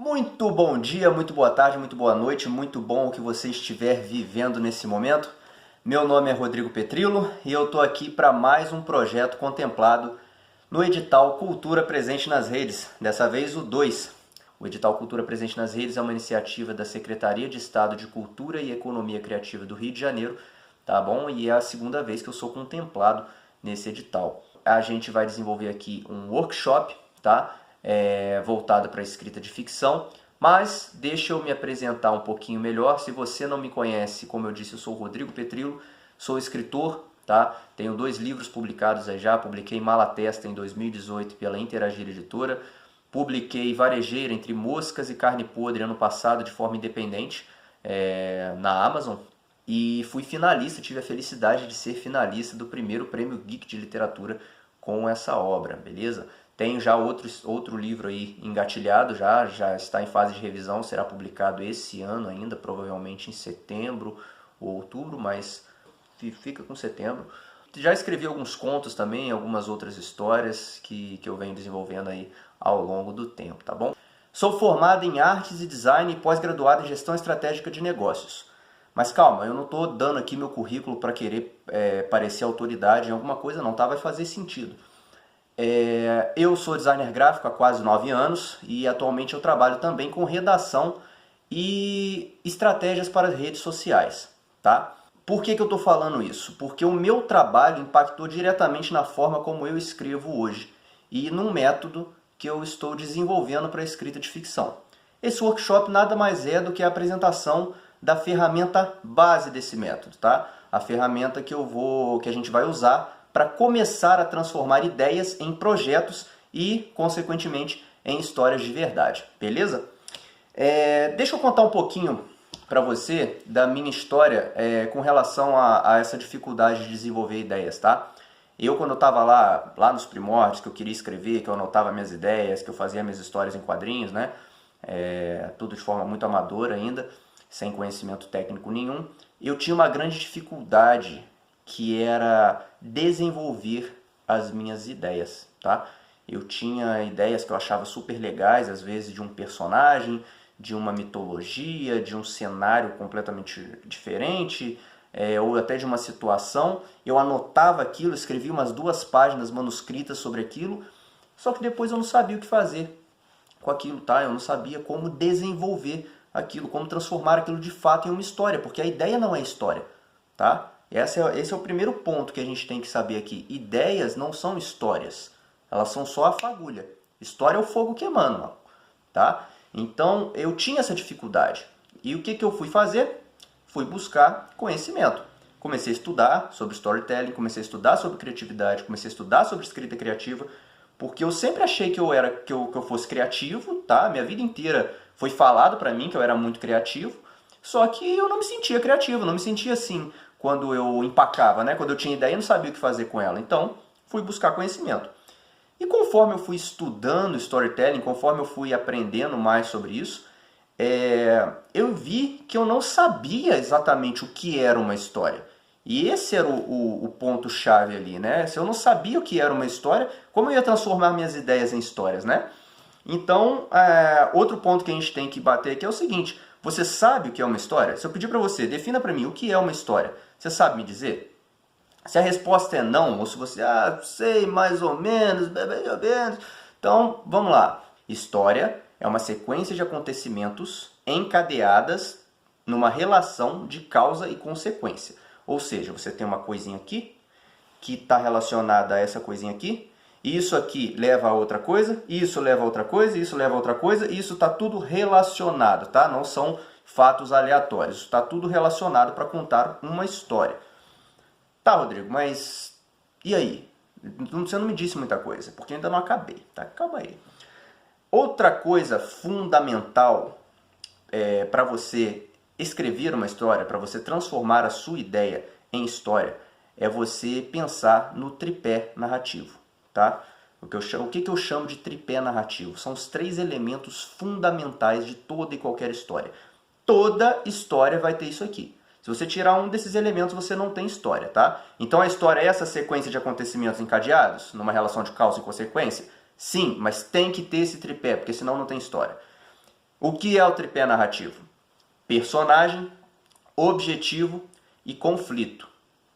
Muito bom dia, muito boa tarde, muito boa noite, muito bom o que você estiver vivendo nesse momento. Meu nome é Rodrigo Petrillo e eu estou aqui para mais um projeto contemplado no edital Cultura Presente nas Redes, dessa vez o 2. O edital Cultura Presente nas Redes é uma iniciativa da Secretaria de Estado de Cultura e Economia Criativa do Rio de Janeiro, tá bom? E é a segunda vez que eu sou contemplado nesse edital. A gente vai desenvolver aqui um workshop, tá? Voltado para a escrita de ficção, mas deixa eu me apresentar um pouquinho melhor. Se você não me conhece, como eu disse, eu sou o Rodrigo Petrillo, sou escritor, tá? Tenho 2 livros publicados aí já, publiquei Malatesta em 2018 pela Interagir Editora, publiquei Varejeira Entre Moscas e Carne Podre ano passado de forma independente na Amazon, e fui finalista, tive a felicidade de ser finalista do primeiro Prêmio Geek de Literatura com essa obra, beleza? Tenho já outro livro aí engatilhado, já está em fase de revisão, será publicado esse ano ainda, provavelmente em setembro ou outubro, mas fica com setembro. Já escrevi alguns contos também, algumas outras histórias que eu venho desenvolvendo aí ao longo do tempo, tá bom? Sou formado em artes e design e pós-graduado em gestão estratégica de negócios. Mas calma, eu não estou dando aqui meu currículo para querer parecer autoridade em alguma coisa não, tá? Vai fazer sentido. Eu sou designer gráfico há quase 9 anos e atualmente eu trabalho também com redação e estratégias para as redes sociais, tá? Por que eu estou falando isso? Porque o meu trabalho impactou diretamente na forma como eu escrevo hoje e num método que eu estou desenvolvendo para a escrita de ficção. Esse workshop nada mais é do que a apresentação da ferramenta base desse método, tá? A ferramenta que a gente vai usar para começar a transformar ideias em projetos e, consequentemente, em histórias de verdade, beleza? Deixa eu contar um pouquinho para você da minha história com relação a essa dificuldade de desenvolver ideias, tá? Quando eu estava lá nos primórdios, que eu queria escrever, que eu anotava minhas ideias, que eu fazia minhas histórias em quadrinhos, né? Tudo de forma muito amadora ainda, sem conhecimento técnico nenhum, eu tinha uma grande dificuldade que era desenvolver as minhas ideias, tá? Eu tinha ideias que eu achava super legais, às vezes de um personagem, de uma mitologia, de um cenário completamente diferente, ou até de uma situação. Eu anotava aquilo, escrevia umas 2 páginas manuscritas sobre aquilo, só que depois eu não sabia o que fazer com aquilo, tá? Eu não sabia como desenvolver aquilo, como transformar aquilo de fato em uma história, porque a ideia não é história, tá? Esse é o primeiro ponto que a gente tem que saber aqui. Ideias não são histórias, elas são só a fagulha. História é o fogo queimando, tá? Então eu tinha essa dificuldade. E o que eu fui fazer? Fui buscar conhecimento. Comecei a estudar sobre storytelling, comecei a estudar sobre criatividade, comecei a estudar sobre escrita criativa, porque eu sempre achei que eu fosse criativo, tá? Minha vida inteira foi falado para mim que eu era muito criativo, só que eu não me sentia criativo, não me sentia assim quando eu empacava, né? Quando eu tinha ideia, eu não sabia o que fazer com ela. Então, fui buscar conhecimento. E conforme eu fui estudando storytelling, conforme eu fui aprendendo mais sobre isso, eu vi que eu não sabia exatamente o que era uma história. E esse era o ponto-chave ali, né? Se eu não sabia o que era uma história, como eu ia transformar minhas ideias em histórias, né? Então, outro ponto que a gente tem que bater aqui é o seguinte: você sabe o que é uma história? Se eu pedir para você, defina para mim o que é uma história, você sabe me dizer? Se a resposta é não, ou se você, sei mais ou menos, então, vamos lá. História é uma sequência de acontecimentos encadeadas numa relação de causa e consequência. Ou seja, você tem uma coisinha aqui, que está relacionada a essa coisinha aqui, e isso aqui leva a outra coisa, isso leva a outra coisa, isso leva a outra coisa, e isso está tudo relacionado, tá? Não são fatos aleatórios, isso está tudo relacionado para contar uma história. Tá, Rodrigo, mas e aí? Você não me disse muita coisa, porque eu ainda não acabei, tá? Calma aí. Outra coisa fundamental para você escrever uma história, para você transformar a sua ideia em história, é você pensar no tripé narrativo, tá? O que eu chamo de tripé narrativo? São os 3 elementos fundamentais de toda e qualquer história. Toda história vai ter isso aqui. Se você tirar um desses elementos, você não tem história, tá? Então a história é essa sequência de acontecimentos encadeados, numa relação de causa e consequência? Sim, mas tem que ter esse tripé, porque senão não tem história. O que é o tripé narrativo? Personagem, objetivo e conflito,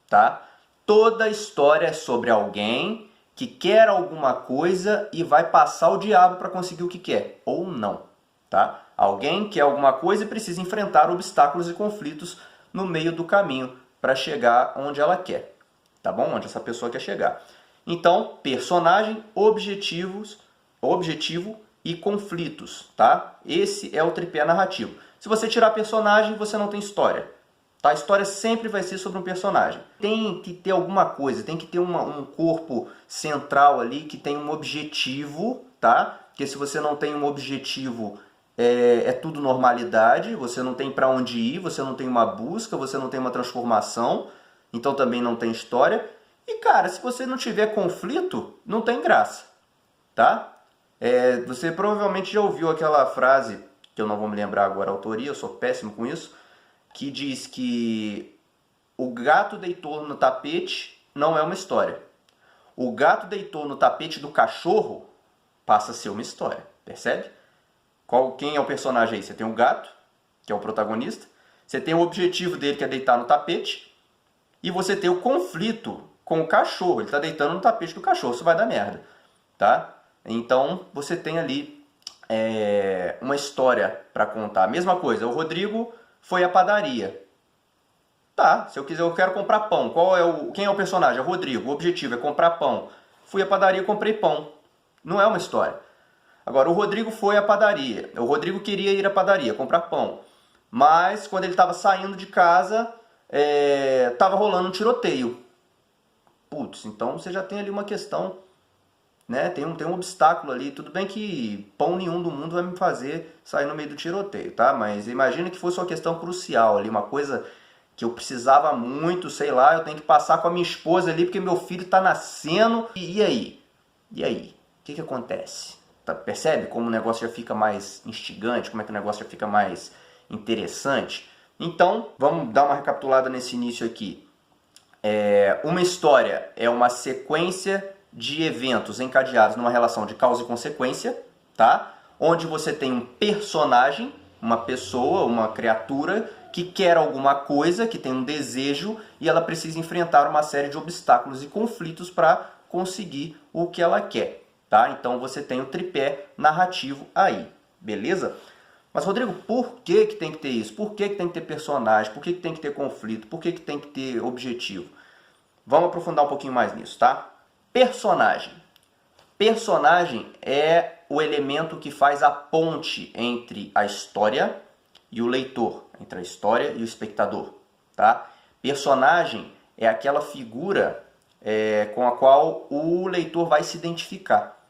tá? Toda história é sobre alguém que quer alguma coisa e vai passar o diabo para conseguir o que quer, ou não, tá? Alguém quer alguma coisa e precisa enfrentar obstáculos e conflitos no meio do caminho para chegar onde ela quer, tá bom? Onde essa pessoa quer chegar. Então, personagem, objetivo e conflitos, tá? Esse é o tripé narrativo. Se você tirar personagem, você não tem história. Tá? A história sempre vai ser sobre um personagem. Tem que ter alguma coisa, tem que ter um corpo central ali que tem um objetivo, tá? Porque se você não tem um objetivo, é tudo normalidade, você não tem para onde ir, você não tem uma busca, você não tem uma transformação, então também não tem história. E cara, se você não tiver conflito, não tem graça, tá? Você provavelmente já ouviu aquela frase, que eu não vou me lembrar agora a autoria, eu sou péssimo com isso, que diz que o gato deitou no tapete não é uma história. O gato deitou no tapete do cachorro passa a ser uma história, percebe? Quem é o personagem aí? Você tem o gato, que é o protagonista, você tem o objetivo dele, que é deitar no tapete, e você tem o conflito com o cachorro, ele está deitando no tapete do cachorro, isso vai dar merda, tá? Então você tem ali uma história para contar. Mesma coisa, o Rodrigo foi à padaria. Tá, se eu quiser, eu quero comprar pão. Quem é o personagem? É o Rodrigo. O objetivo é comprar pão. Fui à padaria e comprei pão. Não é uma história. Agora, o Rodrigo foi à padaria. O Rodrigo queria ir à padaria, comprar pão. Mas, quando ele estava saindo de casa, estava rolando um tiroteio. Putz, então você já tem ali uma questão, né? Tem um obstáculo ali. Tudo bem que pão nenhum do mundo vai me fazer sair no meio do tiroteio, tá? Mas imagina que fosse uma questão crucial ali, uma coisa que eu precisava muito, sei lá, eu tenho que passar com a minha esposa ali porque meu filho está nascendo. E aí? E aí? O que acontece? Percebe como o negócio já fica mais instigante, como é que o negócio já fica mais interessante? Então, vamos dar uma recapitulada nesse início aqui. Uma história é uma sequência de eventos encadeados numa relação de causa e consequência, tá? Onde você tem um personagem, uma pessoa, uma criatura que quer alguma coisa, que tem um desejo e ela precisa enfrentar uma série de obstáculos e conflitos para conseguir o que ela quer, tá? Então você tem o tripé narrativo aí, beleza? Mas Rodrigo, por que tem que ter isso? Por que tem que ter personagem? Por que tem que ter conflito? Por que tem que ter objetivo? Vamos aprofundar um pouquinho mais nisso, tá? Personagem. Personagem é o elemento que faz a ponte entre a história e o leitor, entre a história e o espectador, tá? Personagem é aquela figura com a qual o leitor vai se identificar,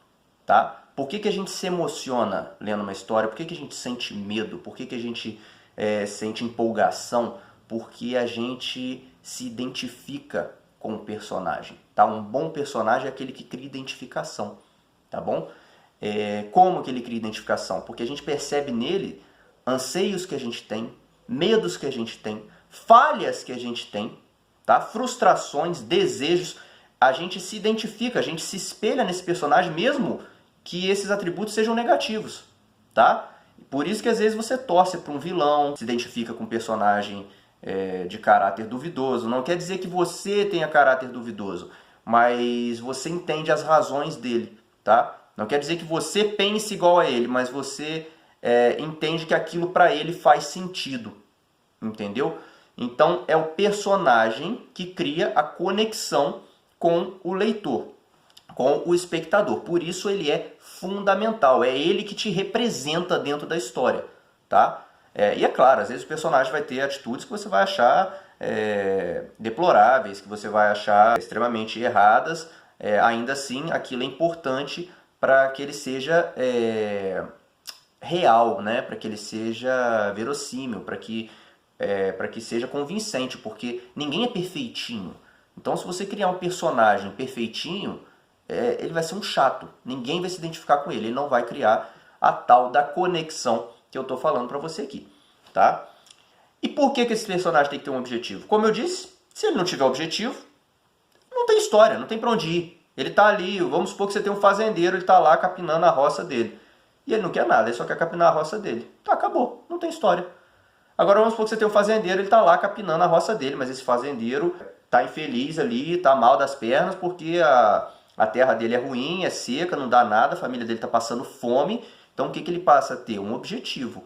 tá? Por que a gente se emociona lendo uma história? Por que a gente sente medo? Por que a gente sente empolgação? Porque a gente se identifica com o personagem, tá? Um bom personagem é aquele que cria identificação, tá bom? Como que ele cria identificação? Porque a gente percebe nele anseios que a gente tem, medos que a gente tem, falhas que a gente tem, tá? Frustrações, desejos. A gente se identifica, a gente se espelha nesse personagem, mesmo que esses atributos sejam negativos, tá? Por isso que às vezes você torce para um vilão, se identifica com um personagem de caráter duvidoso. Não quer dizer que você tenha caráter duvidoso, mas você entende as razões dele, tá? Não quer dizer que você pense igual a ele, mas você entende que aquilo para ele faz sentido, entendeu? Então é o personagem que cria a conexão com o leitor, com o espectador. Por isso ele é fundamental, é ele que te representa dentro da história, tá? E é claro, às vezes o personagem vai ter atitudes que você vai achar deploráveis, que você vai achar extremamente erradas, ainda assim aquilo é importante para que ele seja real, né? Para que ele seja verossímil, para que seja convincente, porque ninguém é perfeitinho. Então se você criar um personagem perfeitinho, ele vai ser um chato, ninguém vai se identificar com ele, ele não vai criar a tal da conexão que eu estou falando para você aqui, tá? E por que esse personagem tem que ter um objetivo? Como eu disse, se ele não tiver objetivo, não tem história, não tem para onde ir. Ele está ali, vamos supor que você tem um fazendeiro, ele está lá capinando a roça dele. E ele não quer nada, ele só quer capinar a roça dele. Tá, acabou, não tem história. Agora vamos supor que você tem um fazendeiro, ele tá lá capinando a roça dele, mas esse fazendeiro tá infeliz ali, tá mal das pernas, porque a terra dele é ruim, é seca, não dá nada, a família dele tá passando fome. Então o que ele passa a ter? Um objetivo.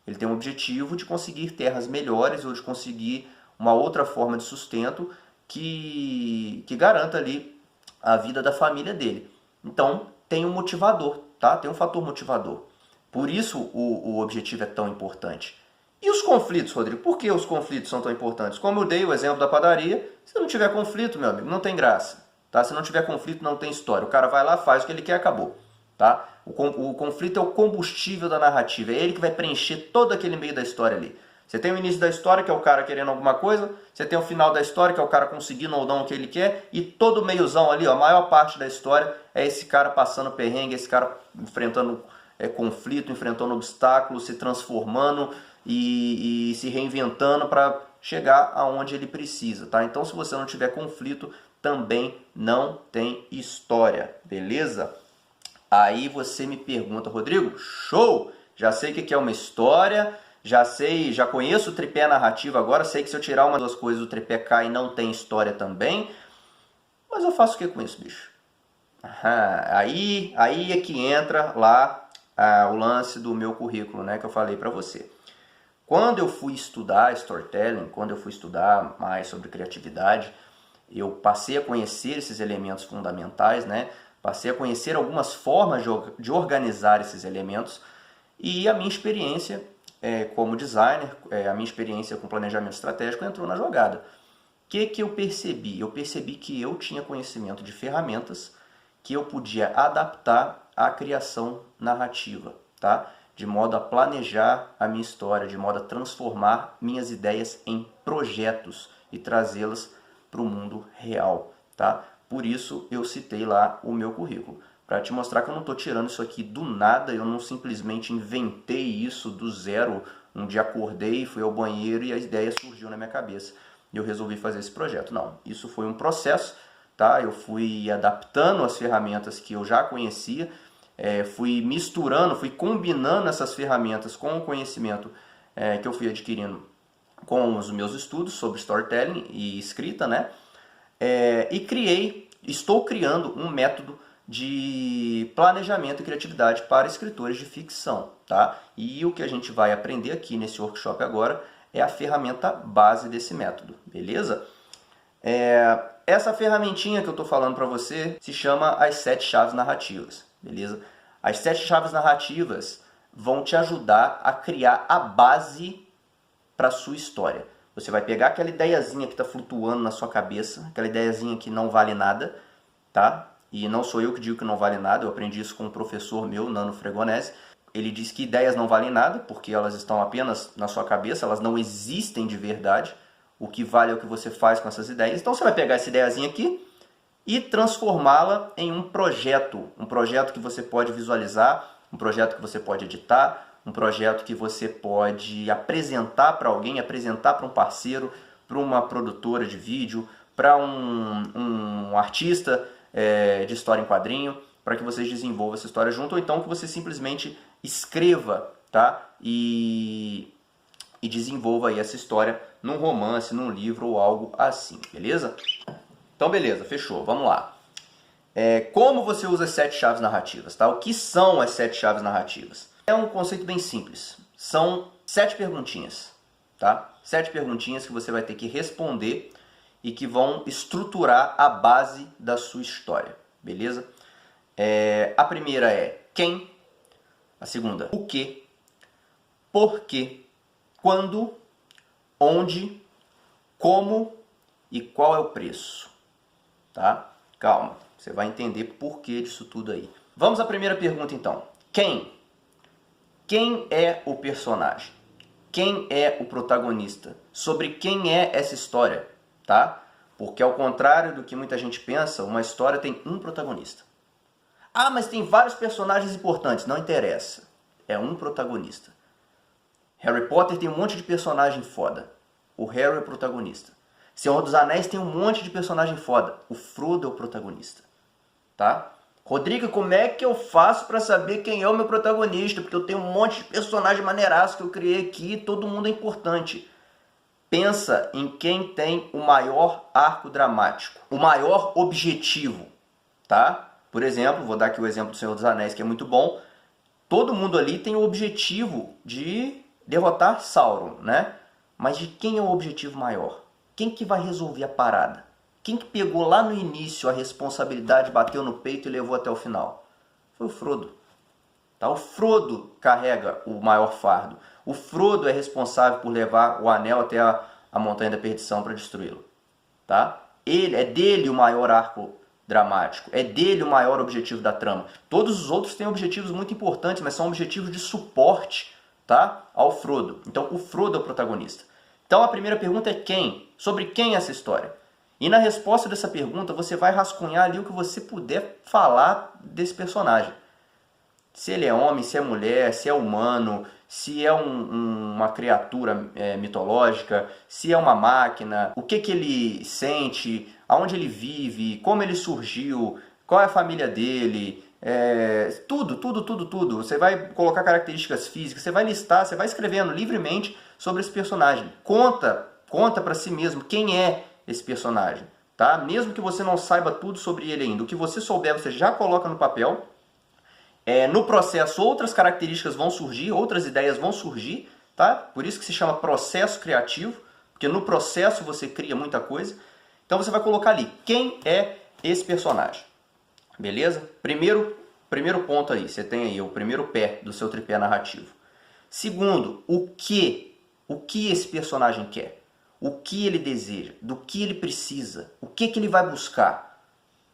Ele tem um objetivo de conseguir terras melhores ou de conseguir uma outra forma de sustento que garanta ali a vida da família dele. Então tem um motivador, tá? Tem um fator motivador. Por isso o objetivo é tão importante. E os conflitos, Rodrigo? Por que os conflitos são tão importantes? Como eu dei o exemplo da padaria, se não tiver conflito, meu amigo, não tem graça. Tá? Se não tiver conflito, não tem história. O cara vai lá, faz o que ele quer, acabou. Tá? O conflito é o combustível da narrativa. É ele que vai preencher todo aquele meio da história ali. Você tem o início da história, que é o cara querendo alguma coisa. Você tem o final da história, que é o cara conseguindo ou não o que ele quer. E todo o meiozão ali, ó, a maior parte da história é esse cara passando perrengue, esse cara enfrentando conflito, enfrentando obstáculos, se transformando e se reinventando para chegar aonde ele precisa, tá? Então, se você não tiver conflito, também não tem história, beleza? Aí você me pergunta, Rodrigo, show! Já sei o que é uma história, já conheço o tripé narrativo agora, sei que se eu tirar uma das coisas o tripé cai e não tem história também, mas eu faço o que com isso, bicho? Aí é que entra lá o lance do meu currículo, né, que eu falei para você. Quando eu fui estudar storytelling, quando eu fui estudar mais sobre criatividade, eu passei a conhecer esses elementos fundamentais, né? Passei a conhecer algumas formas de organizar esses elementos e a minha experiência como designer, a minha experiência com planejamento estratégico entrou na jogada. O que eu percebi? Eu percebi que eu tinha conhecimento de ferramentas que eu podia adaptar à criação narrativa, tá? De modo a planejar a minha história, de modo a transformar minhas ideias em projetos e trazê-las para o mundo real, tá? Por isso eu citei lá o meu currículo, para te mostrar que eu não estou tirando isso aqui do nada, eu não simplesmente inventei isso do zero, um dia acordei, fui ao banheiro e a ideia surgiu na minha cabeça e eu resolvi fazer esse projeto. Não, isso foi um processo, tá? Eu fui adaptando as ferramentas que eu já conhecia, fui misturando, fui combinando essas ferramentas com o conhecimento que eu fui adquirindo com os meus estudos sobre storytelling e escrita, né? E estou criando um método de planejamento e criatividade para escritores de ficção, tá? E o que a gente vai aprender aqui nesse workshop agora é a ferramenta base desse método, beleza? Essa ferramentinha que eu estou falando para você se chama as 7 chaves narrativas, beleza? As 7 chaves narrativas vão te ajudar a criar a base para a sua história. Você vai pegar aquela ideiazinha que está flutuando na sua cabeça, aquela ideiazinha que não vale nada, tá? E não sou eu que digo que não vale nada, eu aprendi isso com um professor meu, Nano Fregonese. Ele diz que ideias não valem nada, porque elas estão apenas na sua cabeça, elas não existem de verdade. O que vale é o que você faz com essas ideias. Então você vai pegar essa ideiazinha aqui e transformá-la em um projeto que você pode visualizar, um projeto que você pode editar, um projeto que você pode apresentar para alguém, apresentar para um parceiro, para uma produtora de vídeo, para um artista de história em quadrinho, para que vocês desenvolvam essa história junto, ou então que você simplesmente escreva, tá? E desenvolva aí essa história num romance, num livro ou algo assim, beleza? Então beleza, fechou, vamos lá. Como você usa as 7 chaves narrativas, tá? O que são as 7 chaves narrativas? É um conceito bem simples. São 7 perguntinhas, tá? 7 perguntinhas que você vai ter que responder e que vão estruturar a base da sua história, beleza? A primeira é quem, a segunda, o que, por quê, quando, onde, como e qual é o preço, tá? Calma, você vai entender por que disso tudo aí. Vamos à primeira pergunta então. Quem? Quem é o personagem? Quem é o protagonista? Sobre quem é essa história, tá? Porque ao contrário do que muita gente pensa, uma história tem um protagonista. Ah, mas tem vários personagens importantes. Não interessa. É um protagonista. Harry Potter tem um monte de personagem foda. O Harry é o protagonista. Senhor dos Anéis tem um monte de personagem foda. O Frodo é o protagonista. Tá? Rodrigo, como é que eu faço para saber quem é o meu protagonista? Porque eu tenho um monte de personagem maneiraço que eu criei aqui, todo mundo é importante. Pensa em quem tem o maior arco dramático, o maior objetivo, tá? Por exemplo, vou dar aqui o exemplo do Senhor dos Anéis, que é muito bom. Todo mundo ali tem o objetivo de derrotar Sauron, né? Mas de quem é o objetivo maior? Quem que vai resolver a parada? Quem que pegou lá no início a responsabilidade, bateu no peito e levou até o final? Foi o Frodo. Tá? O Frodo carrega o maior fardo. O Frodo é responsável por levar o anel até a Montanha da Perdição para destruí-lo. Tá? É dele o maior arco dramático. É dele o maior objetivo da trama. Todos os outros têm objetivos muito importantes, mas são objetivos de suporte, tá, ao Frodo. Então o Frodo é o protagonista. Então a primeira pergunta é quem? Sobre quem é essa história? E na resposta dessa pergunta você vai rascunhar ali o que você puder falar desse personagem. Se ele é homem, se é mulher, se é humano, se é uma criatura mitológica, se é uma máquina, o que ele sente, aonde ele vive, como ele surgiu, qual é a família dele, tudo. Você vai colocar características físicas, você vai listar, você vai escrevendo livremente sobre esse personagem. Conta para si mesmo quem é esse personagem, tá? Mesmo que você não saiba tudo sobre ele ainda, o que você souber você já coloca no papel. No processo outras características vão surgir, outras ideias vão surgir, tá? Por isso que se chama processo criativo, porque no processo você cria muita coisa. Então você vai colocar ali, quem é esse personagem? Beleza? Primeiro ponto aí, você tem aí o primeiro pé do seu tripé narrativo. Segundo, o que esse personagem quer? O que ele deseja? Do que ele precisa? O que ele vai buscar?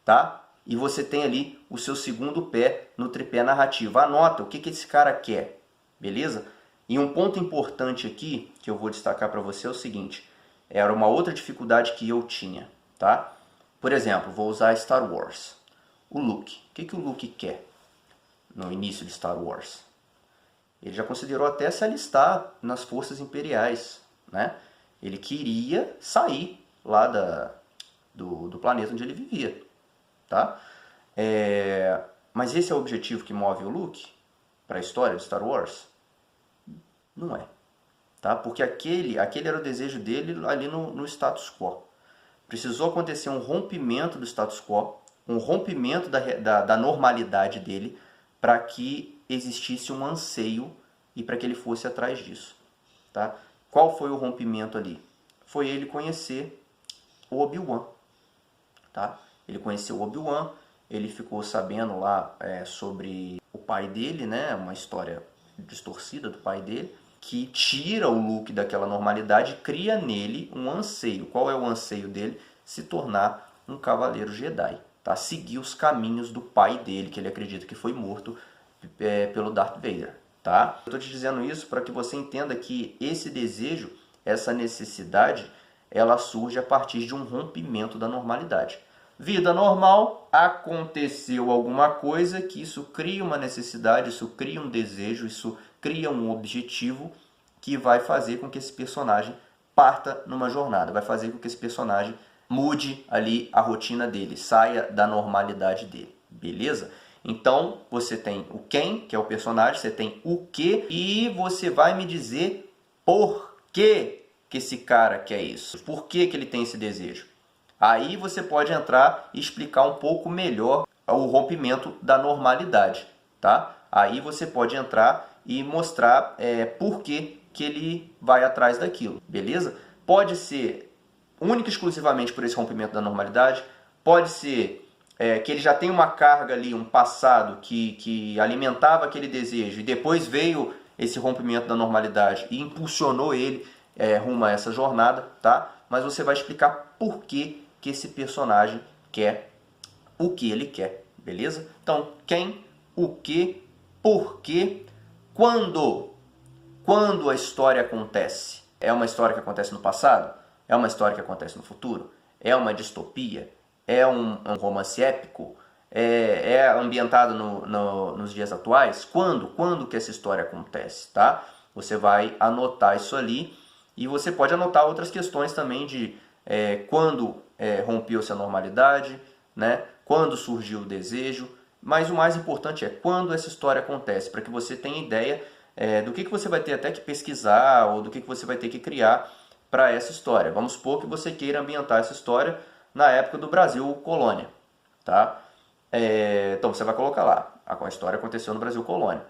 Tá? E você tem ali o seu segundo pé no tripé narrativo. Anota o que esse cara quer, beleza? E um ponto importante aqui, que eu vou destacar para você, é o seguinte. Era uma outra dificuldade que eu tinha, tá? Por exemplo, vou usar Star Wars. O Luke. O que o Luke quer no início de Star Wars? Ele já considerou até se alistar nas forças imperiais, né? Ele queria sair lá do planeta onde ele vivia. Tá? Mas esse é o objetivo que move o Luke para a história de Star Wars? Não é. Tá? Porque aquele era o desejo dele ali no status quo. Precisou acontecer um rompimento do status quo, um rompimento da normalidade dele, para que existisse um anseio e para que ele fosse atrás disso. Tá? Qual foi o rompimento ali? Foi ele conhecer o Obi-Wan. Tá? Ele conheceu o Obi-Wan, ele ficou sabendo lá sobre o pai dele, né? Uma história distorcida do pai dele, que tira o Luke daquela normalidade e cria nele um anseio. Qual é o anseio dele? Se tornar um cavaleiro Jedi, tá? Seguir os caminhos do pai dele, que ele acredita que foi morto pelo Darth Vader. Tá? Eu estou te dizendo isso para que você entenda que esse desejo, essa necessidade, ela surge a partir de um rompimento da normalidade. Vida normal, aconteceu alguma coisa que isso cria uma necessidade, isso cria um desejo, isso cria um objetivo que vai fazer com que esse personagem parta numa jornada, vai fazer com que esse personagem mude ali a rotina dele, saia da normalidade dele, beleza? Então você tem o quem, que é o personagem, você tem o que e você vai me dizer por que esse cara quer isso, por que ele tem esse desejo. Aí você pode entrar e explicar um pouco melhor o rompimento da normalidade, tá? Aí você pode entrar e mostrar por que ele vai atrás daquilo, beleza? Pode ser única e exclusivamente por esse rompimento da normalidade, pode ser que ele já tem uma carga ali, um passado que alimentava aquele desejo e depois veio esse rompimento da normalidade e impulsionou ele rumo a essa jornada, tá? Mas você vai explicar por que esse personagem quer o que ele quer, beleza? Então, quem, o que, por quê, quando a história acontece. É uma história que acontece no passado? É uma história que acontece no futuro? É uma distopia? É um romance épico? É ambientado nos dias atuais? Quando que essa história acontece, tá? Você vai anotar isso ali e você pode anotar outras questões também de quando rompeu-se a normalidade, né? Quando surgiu o desejo, mas o mais importante é quando essa história acontece, para que você tenha ideia do que você vai ter até que pesquisar ou do que você vai ter que criar para essa história. Vamos supor que você queira ambientar essa história na época do Brasil colônia, tá? Então você vai colocar lá, a história aconteceu no Brasil colônia.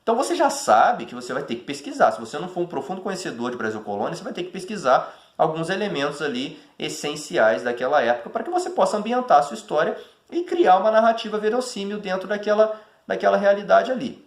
Então você já sabe que você vai ter que pesquisar. Se você não for um profundo conhecedor de Brasil colônia, você vai ter que pesquisar alguns elementos ali essenciais daquela época para que você possa ambientar a sua história e criar uma narrativa verossímil dentro daquela realidade ali.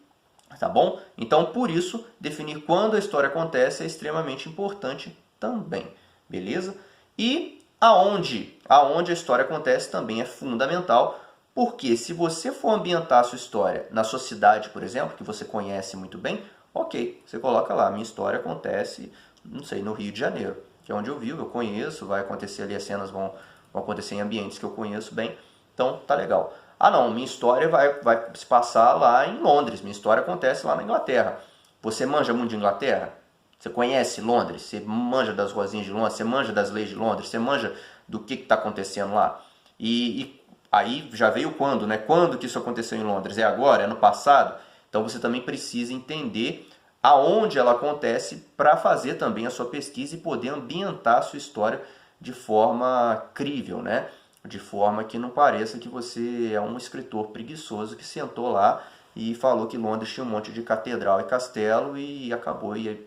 Tá bom? Então, por isso, definir quando a história acontece é extremamente importante também. Beleza? E aonde a história acontece também é fundamental, porque se você for ambientar a sua história na sua cidade, por exemplo, que você conhece muito bem, ok, você coloca lá, minha história acontece, não sei, no Rio de Janeiro, que é onde eu vivo, eu conheço, vai acontecer ali, as cenas vão acontecer em ambientes que eu conheço bem, então tá legal. Ah não, minha história vai se passar lá em Londres, minha história acontece lá na Inglaterra. Você manja muito de Inglaterra? Você conhece Londres? Você manja das ruazinhas de Londres? Você manja das leis de Londres? Você manja do que está acontecendo lá? E aí já veio quando, né? Quando que isso aconteceu em Londres? É agora? É no passado? Então você também precisa entender aonde ela acontece para fazer também a sua pesquisa e poder ambientar a sua história de forma crível, né? De forma que não pareça que você é um escritor preguiçoso que sentou lá e falou que Londres tinha um monte de catedral e castelo e acabou e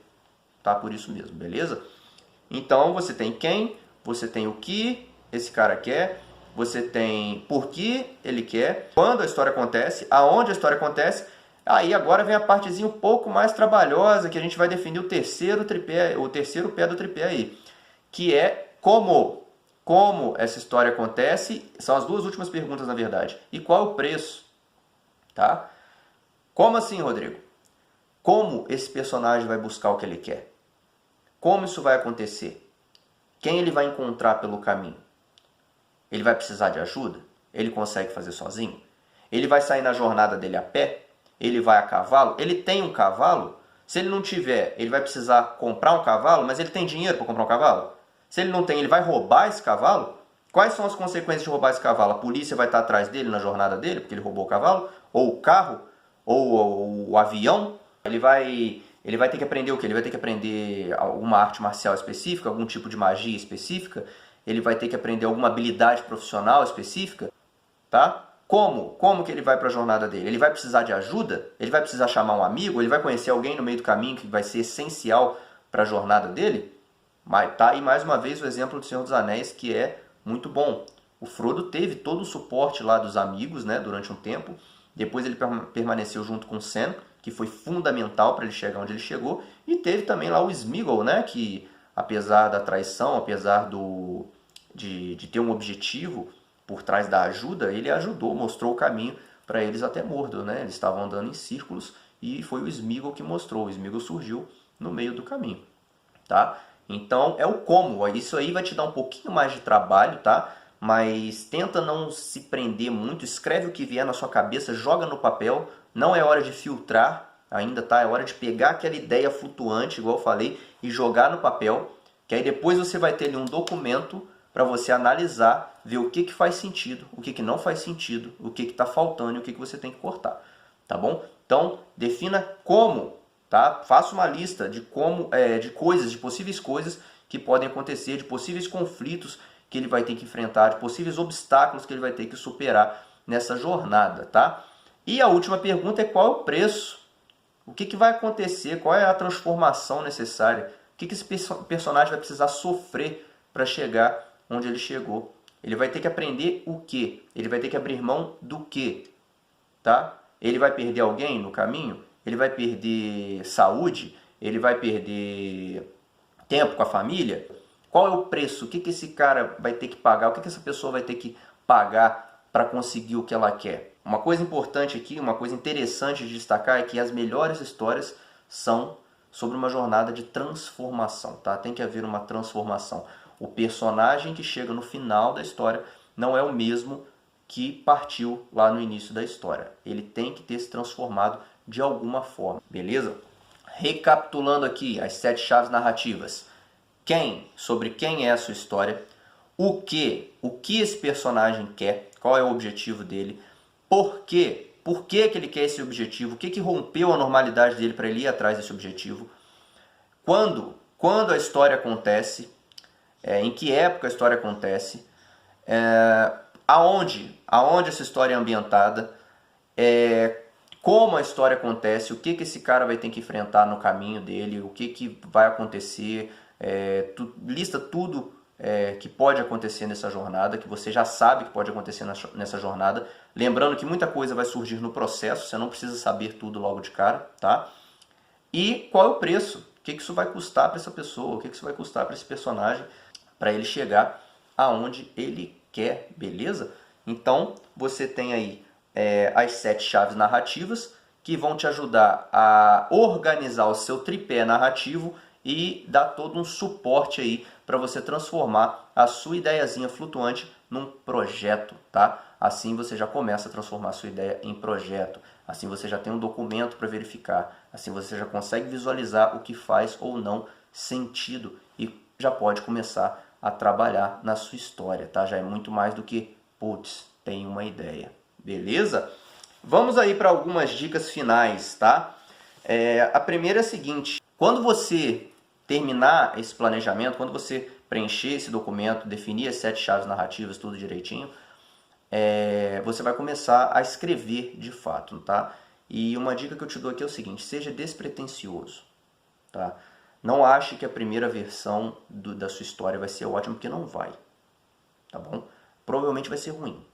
tá por isso mesmo, beleza? Então você tem quem, você tem o que esse cara quer, você tem por que ele quer, quando a história acontece, aonde a história acontece. Aí agora vem a partezinha um pouco mais trabalhosa, que a gente vai definir o terceiro pé do tripé aí, que é como essa história acontece. São as duas últimas perguntas, na verdade. E qual é o preço? Tá? Como assim, Rodrigo? Como esse personagem vai buscar o que ele quer? Como isso vai acontecer? Quem ele vai encontrar pelo caminho? Ele vai precisar de ajuda? Ele consegue fazer sozinho? Ele vai sair na jornada dele a pé? Ele vai a cavalo? Ele tem um cavalo? Se ele não tiver, ele vai precisar comprar um cavalo, mas ele tem dinheiro para comprar um cavalo? Se ele não tem, ele vai roubar esse cavalo? Quais são as consequências de roubar esse cavalo? A polícia vai estar atrás dele na jornada dele, porque ele roubou o cavalo? Ou o carro? Ou o avião? Ele vai ter que aprender o quê? Ele vai ter que aprender alguma arte marcial específica, algum tipo de magia específica? Ele vai ter que aprender alguma habilidade profissional específica? Tá? Como que ele vai para a jornada dele? Ele vai precisar de ajuda? Ele vai precisar chamar um amigo? Ele vai conhecer alguém no meio do caminho que vai ser essencial para a jornada dele? Mas tá aí mais uma vez o exemplo do Senhor dos Anéis, que é muito bom. O Frodo teve todo o suporte lá dos amigos, né, durante um tempo. Depois ele permaneceu junto com Sam, que foi fundamental para ele chegar onde ele chegou. E teve também lá o Sméagol, né, que apesar da traição, apesar de ter um objetivo por trás da ajuda, ele ajudou, mostrou o caminho para eles até Mordor, né? Eles estavam andando em círculos e foi o Sméagol que mostrou. O Sméagol surgiu no meio do caminho, tá? Então é o como. Isso aí vai te dar um pouquinho mais de trabalho, tá? Mas tenta não se prender muito, escreve o que vier na sua cabeça, joga no papel. Não é hora de filtrar ainda, tá? É hora de pegar aquela ideia flutuante, igual eu falei, e jogar no papel, que aí depois você vai ter ali um documento para você analisar, ver o que faz sentido, o que não faz sentido, o que está faltando e o que você tem que cortar, tá bom? Então, defina como, tá? Faça uma lista de como, de coisas, de possíveis coisas que podem acontecer, de possíveis conflitos que ele vai ter que enfrentar, de possíveis obstáculos que ele vai ter que superar nessa jornada, tá? E a última pergunta é qual é o preço? O que vai acontecer? Qual é a transformação necessária? O que esse personagem vai precisar sofrer para chegar onde ele chegou? Ele vai ter que aprender o quê? Ele vai ter que abrir mão do quê? Tá? Ele vai perder alguém no caminho? Ele vai perder saúde? Ele vai perder tempo com a família? Qual é o preço? O que esse cara vai ter que pagar? O que essa pessoa vai ter que pagar para conseguir o que ela quer? Uma coisa importante aqui, uma coisa interessante de destacar é que as melhores histórias são sobre uma jornada de transformação, tá? Tem que haver uma transformação. O personagem que chega no final da história não é o mesmo que partiu lá no início da história. Ele tem que ter se transformado de alguma forma, beleza? Recapitulando aqui as 7 chaves narrativas. Sobre quem é a sua história, o que esse personagem quer, qual é o objetivo dele, Por quê? Por que que ele quer esse objetivo? O que que rompeu a normalidade dele para ele ir atrás desse objetivo? Quando a história acontece, em que época a história acontece, aonde essa história é ambientada, como a história acontece, o que que esse cara vai ter que enfrentar no caminho dele, o que que vai acontecer, lista tudo que pode acontecer nessa jornada, que você já sabe que pode acontecer nessa jornada. Lembrando que muita coisa vai surgir no processo, você não precisa saber tudo logo de cara, tá? E qual é o preço? O que isso vai custar para essa pessoa? O que isso vai custar para esse personagem para ele chegar aonde ele quer, beleza? Então, você tem aí as 7 chaves narrativas que vão te ajudar a organizar o seu tripé narrativo e dar todo um suporte aí para você transformar a sua ideiazinha flutuante num projeto, tá? Assim você já começa a transformar a sua ideia em projeto. Assim você já tem um documento para verificar. Assim você já consegue visualizar o que faz ou não sentido e já pode começar a trabalhar na sua história, tá? Já é muito mais do que, putz, tem uma ideia. Beleza? Vamos aí para algumas dicas finais, tá? A primeira é a seguinte: quando você terminar esse planejamento, quando você preencher esse documento, definir as 7 chaves narrativas, tudo direitinho, você vai começar a escrever de fato, tá? E uma dica que eu te dou aqui é o seguinte: seja despretensioso, tá? Não ache que a primeira versão da sua história vai ser ótima, porque não vai, tá bom? Provavelmente vai ser ruim.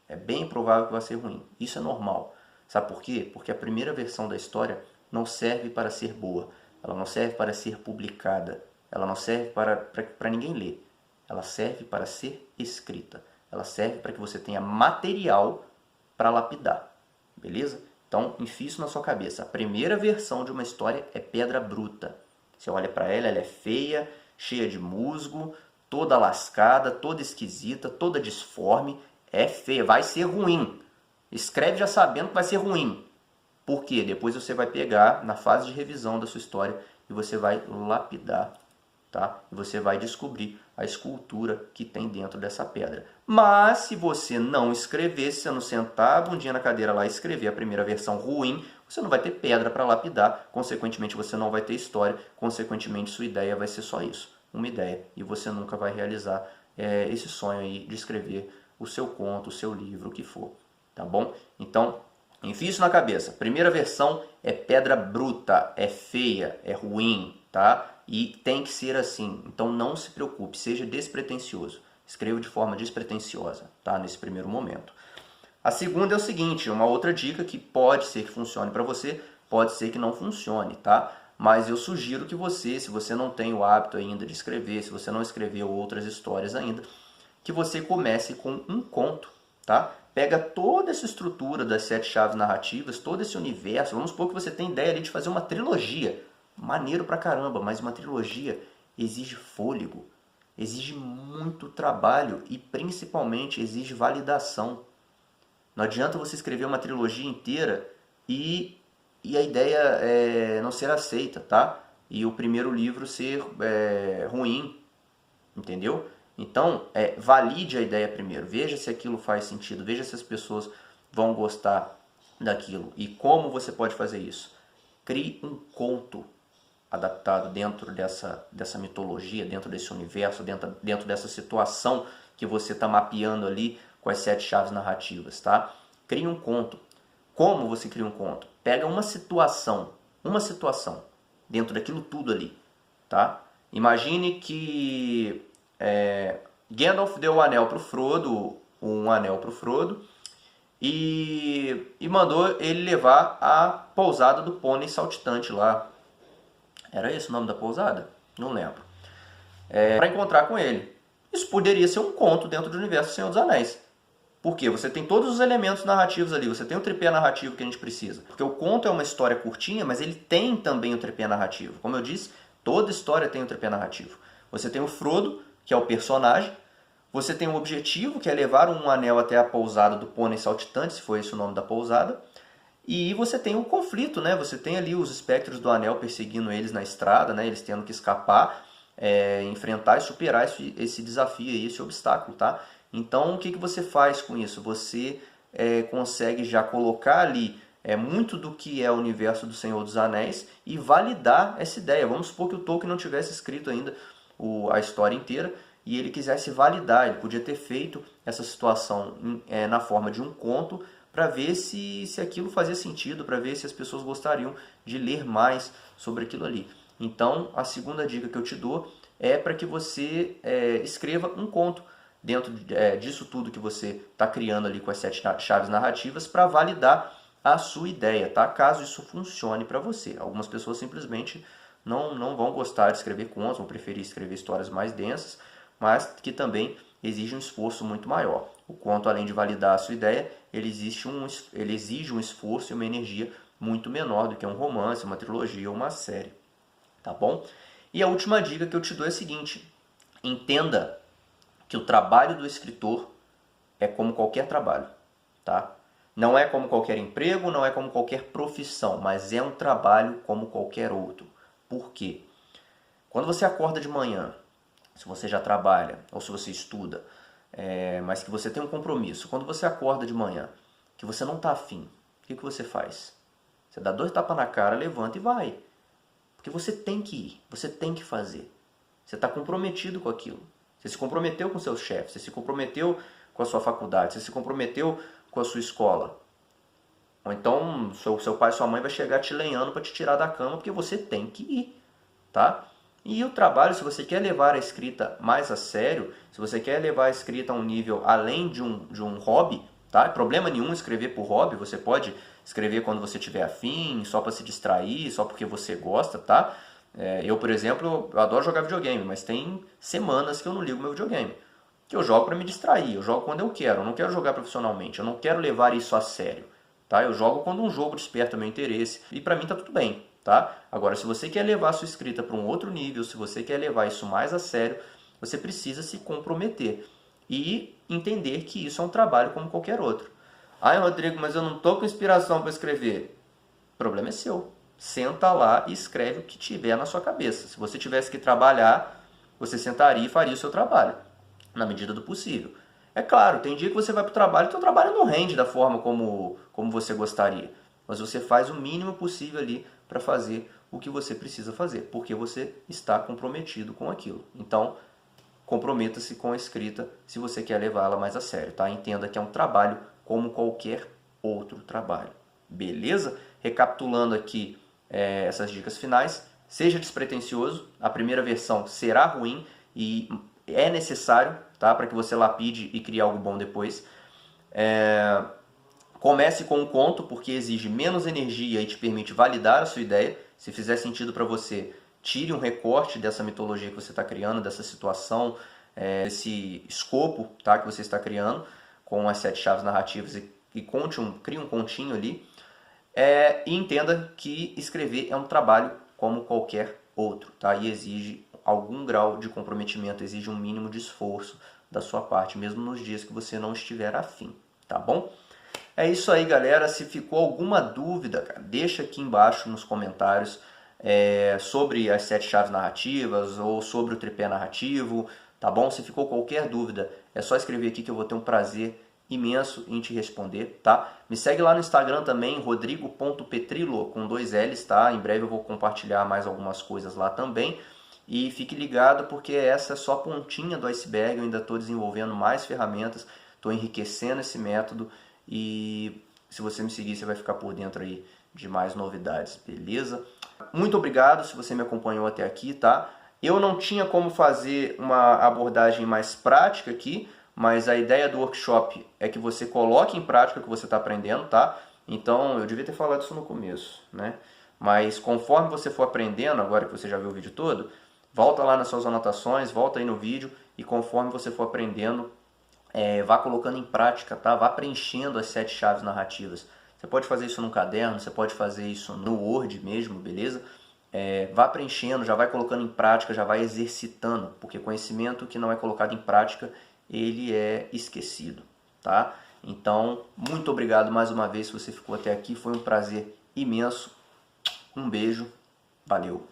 É bem provável que vai ser ruim. Isso é normal. Sabe por quê? Porque a primeira versão da história não serve para ser boa. Ela não serve para ser publicada. Ela não serve para ninguém ler. Ela serve para ser escrita. Ela serve para que você tenha material para lapidar. Beleza? Então, enfie isso na sua cabeça. A primeira versão de uma história é pedra bruta. Você olha para ela, ela é feia, cheia de musgo, toda lascada, toda esquisita, toda disforme. É feia, vai ser ruim. Escreve já sabendo que vai ser ruim. Por quê? Depois você vai pegar na fase de revisão da sua história e você vai lapidar, tá? E você vai descobrir a escultura que tem dentro dessa pedra. Mas se você não escrever, se você não sentar a bundinha na cadeira lá e escrever a primeira versão ruim, você não vai ter pedra para lapidar, consequentemente você não vai ter história, consequentemente sua ideia vai ser só isso, uma ideia. E você nunca vai realizar esse sonho aí de escrever o seu conto, o seu livro, o que for, tá bom? Então, enfie isso na cabeça. Primeira versão é pedra bruta, é feia, é ruim, tá? E tem que ser assim. Então não se preocupe, seja despretensioso. Escreva de forma despretensiosa, tá? Nesse primeiro momento. A segunda é o seguinte, uma outra dica que pode ser que funcione para você, pode ser que não funcione, tá? Mas eu sugiro que você, se você não tem o hábito ainda de escrever, se você não escreveu outras histórias ainda, que você comece com um conto, tá? Pega toda essa estrutura das 7 chaves narrativas, todo esse universo. Vamos supor que você tem ideia ali de fazer uma trilogia. Maneiro pra caramba, mas uma trilogia exige fôlego, exige muito trabalho e principalmente exige validação. Não adianta você escrever uma trilogia inteira e a ideia não ser aceita, tá? E o primeiro livro ser ruim, entendeu? Então, valide a ideia primeiro, veja se aquilo faz sentido, veja se as pessoas vão gostar daquilo e como você pode fazer isso. Crie um conto adaptado dentro dessa mitologia, dentro desse universo, dentro dessa situação que você está mapeando ali com as 7 chaves narrativas, tá? Crie um conto. Como você cria um conto? Pega uma situação dentro daquilo tudo ali, tá? Imagine que Gandalf deu o anel para o Frodo, um anel para o Frodo, e mandou ele levar a pousada do pônei saltitante lá. Era esse o nome da pousada? Não lembro. Para encontrar com ele. Isso poderia ser um conto dentro do universo do Senhor dos Anéis. Por quê? Você tem todos os elementos narrativos ali, você tem o tripé narrativo que a gente precisa. Porque o conto é uma história curtinha, mas ele tem também o tripé narrativo. Como eu disse, toda história tem o tripé narrativo. Você tem o Frodo, que é o personagem. Você tem um objetivo, que é levar um anel até a pousada do pônei saltitante, se for esse o nome da pousada. E você tem um conflito, né? Você tem ali os espectros do anel perseguindo eles na estrada, né? Eles tendo que escapar, enfrentar e superar esse desafio aí, esse obstáculo, tá? Então, o que você faz com isso? Você consegue já colocar ali muito do que é o universo do Senhor dos Anéis e validar essa ideia. Vamos supor que o Tolkien não tivesse escrito ainda a história inteira e ele quisesse validar, ele podia ter feito essa situação na forma de um conto para ver se aquilo fazia sentido, para ver se as pessoas gostariam de ler mais sobre aquilo ali. Então, a segunda dica que eu te dou é para que você escreva um conto dentro disso tudo que você está criando ali com as 7 chaves narrativas para validar a sua ideia, tá? Caso isso funcione para você. Algumas pessoas simplesmente não vão gostar de escrever contos, vão preferir escrever histórias mais densas, mas que também exige um esforço muito maior. O conto, além de validar a sua ideia, ele exige um esforço e uma energia muito menor do que um romance, uma trilogia ou uma série. Tá bom? E a última dica que eu te dou é a seguinte: entenda que o trabalho do escritor é como qualquer trabalho, tá? Não é como qualquer emprego, não é como qualquer profissão, mas é um trabalho como qualquer outro. Por quê? Quando você acorda de manhã, se você já trabalha ou se você estuda, mas que você tem um compromisso, quando você acorda de manhã, que você não está afim, o que você faz? Você dá 2 tapas na cara, levanta e vai. Porque você tem que ir, você tem que fazer. Você está comprometido com aquilo. Você se comprometeu com seus chefes, você se comprometeu com a sua faculdade, você se comprometeu com a sua escola. Ou então seu pai e sua mãe vai chegar te lenhando para te tirar da cama porque você tem que ir, tá? E o trabalho, se você quer levar a escrita mais a sério, se você quer levar a escrita a um nível além de um hobby, tá? Problema nenhum escrever por hobby, você pode escrever quando você tiver afim, só para se distrair, só porque você gosta, tá? Eu, por exemplo, eu adoro jogar videogame, mas tem semanas que eu não ligo meu videogame. Que eu jogo para me distrair, eu jogo quando eu não quero jogar profissionalmente, eu não quero levar isso a sério, tá? Eu jogo quando um jogo desperta meu interesse e para mim tá tudo bem, tá? Agora, se você quer levar a sua escrita para um outro nível, se você quer levar isso mais a sério, você precisa se comprometer e entender que isso é um trabalho como qualquer outro. Ai, Rodrigo, mas eu não tô com inspiração para escrever. O problema é seu. Senta lá e escreve o que tiver na sua cabeça. Se você tivesse que trabalhar, você sentaria e faria o seu trabalho, na medida do possível. É claro, tem dia que você vai para o trabalho e o seu trabalho não rende da forma como você gostaria. Mas você faz o mínimo possível ali para fazer o que você precisa fazer, porque você está comprometido com aquilo. Então, comprometa-se com a escrita se você quer levá-la mais a sério, tá? Entenda que é um trabalho como qualquer outro trabalho. Beleza? Recapitulando aqui essas dicas finais, seja despretensioso, a primeira versão será ruim e é necessário, tá, para que você lapide e crie algo bom depois. Comece com um conto, porque exige menos energia e te permite validar a sua ideia. Se fizer sentido para você, tire um recorte dessa mitologia que você está criando, dessa situação, desse escopo, tá, que você está criando, com as 7 chaves narrativas e crie um continho ali. E entenda que escrever é um trabalho como qualquer outro, tá? E exige algum grau de comprometimento, exige um mínimo de esforço da sua parte, mesmo nos dias que você não estiver afim, tá bom? É isso aí, galera. Se ficou alguma dúvida, cara, deixa aqui embaixo nos comentários sobre as 7 chaves narrativas ou sobre o tripé narrativo, tá bom? Se ficou qualquer dúvida, é só escrever aqui que eu vou ter um prazer imenso em te responder, tá? Me segue lá no Instagram também, rodrigo.petrilo, com 2 L's, tá? Em breve eu vou compartilhar mais algumas coisas lá também. E fique ligado porque essa é só a pontinha do iceberg, eu ainda estou desenvolvendo mais ferramentas, estou enriquecendo esse método e se você me seguir você vai ficar por dentro aí de mais novidades, beleza? Muito obrigado se você me acompanhou até aqui, tá? Eu não tinha como fazer uma abordagem mais prática aqui, mas a ideia do workshop é que você coloque em prática o que você está aprendendo, tá? Então, eu devia ter falado isso no começo, né? Mas conforme você for aprendendo, agora que você já viu o vídeo todo, volta lá nas suas anotações, volta aí no vídeo e conforme você for aprendendo, vá colocando em prática, tá? Vá preenchendo as 7 chaves narrativas. Você pode fazer isso num caderno, você pode fazer isso no Word mesmo, beleza? Vá preenchendo, já vai colocando em prática, já vai exercitando, porque conhecimento que não é colocado em prática, ele é esquecido, tá? Então, muito obrigado mais uma vez se você ficou até aqui, foi um prazer imenso. Um beijo, valeu!